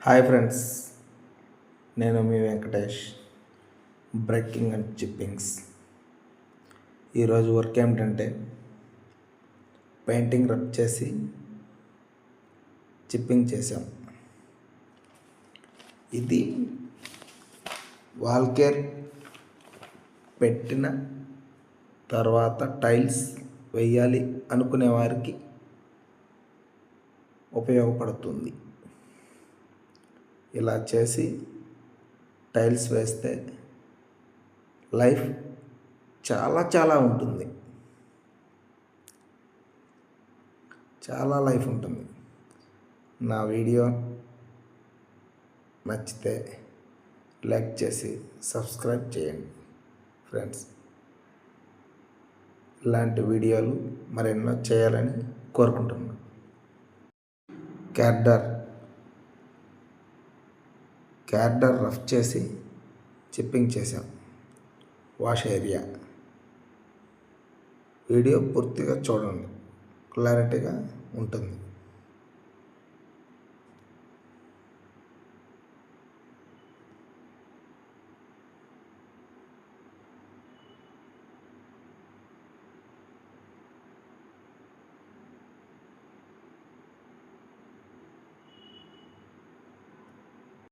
Hi friends, నేను మీ Venkatesh. Breaking and chippings. ఈరోజు వర్క్ ఏమిటంటే పెయింటింగ్ రబ్ చేసి చిప్పింగ్ చేసాం. ఇది వాల్కేర్ పెట్టిన తర్వాత టైల్స్ వేయాలి అనుకునే వారికి ఉపయోగపడుతుంది. ఇలా చేసి టైల్స్ వేస్తే లైఫ్ చాలా ఉంటుంది. చాలా లైఫ్ ఉంటుంది. నా వీడియో నచ్చితే లైక్ చేసి సబ్స్క్రైబ్ చేయండి ఫ్రెండ్స్. ఇలాంటి వీడియోలు మరెన్నో చేయాలని కోరుకుంటున్నాను. క్యార్డర్ రఫ్ చేసి చిప్పింగ్ చేసాం. వాష్ ఏరియా వీడియో పూర్తిగా చూడండి, క్లారిటీగా ఉంటుంది.